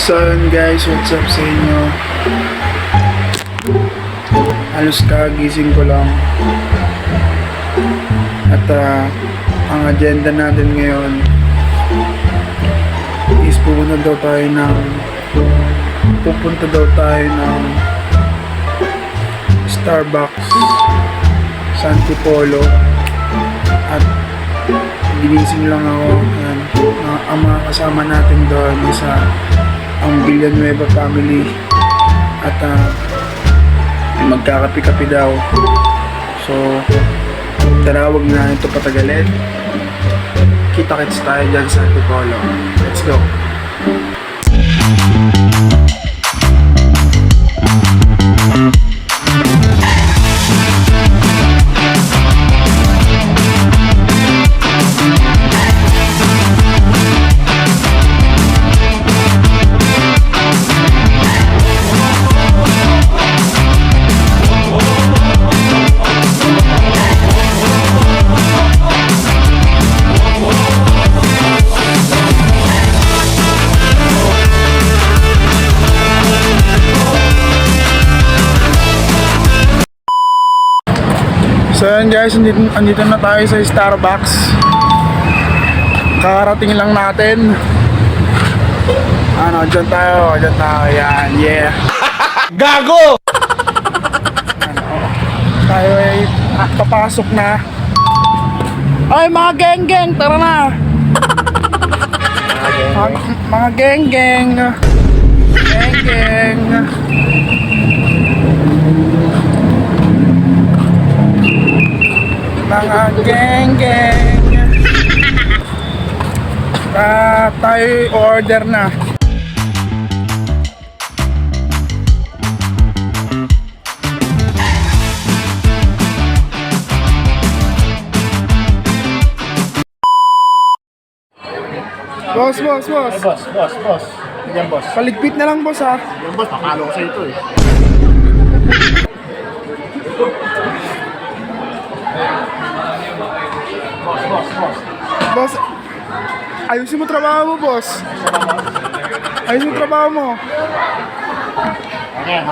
So yun guys, what's up sa inyo? Halos kagising ko lang. At ang agenda natin ngayon is pupunta daw tayo ng Starbucks sa Antipolo. At ginising lang ako. Yan. Ang mga kasama natin doon is ang Villanueva family. At magkakapi-kapi daw. So tara, wag na ito patagalin. Kita-kits tayo dyan sa Antipolo. Let's go. So yan guys, andito na tayo sa Starbucks. Kakarating lang natin. Dyan tayo, yan, yeah. Gago! Tayo ay papasok na. Ay mga geng-geng, tara na. Mga geng-geng. Geng-geng. Mga geng-geng. Tayo order na. Boss. Boss. Yan, boss. Paligpit na lang boss ha. Yan, boss. Pakalo ko sa ito eh. Boss, ayusin mo trabaho mo, boss. Ayusin mo trabaho mo. Okay.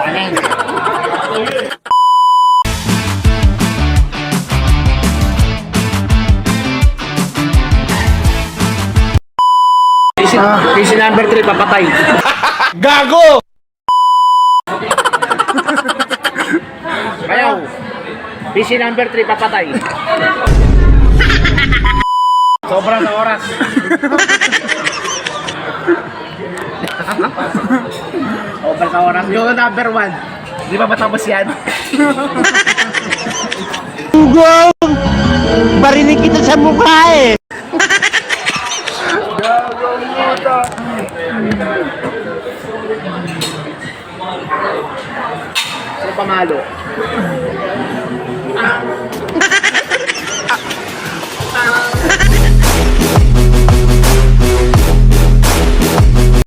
PC number 3, papatay. Gago! Ayaw. PC number 3, papatay. Sobra sa oras. Sobra sa oras. Yung number 1. Di ba matapos yan? Wow! Barinig kita sa mukha eh! Sino pamalo?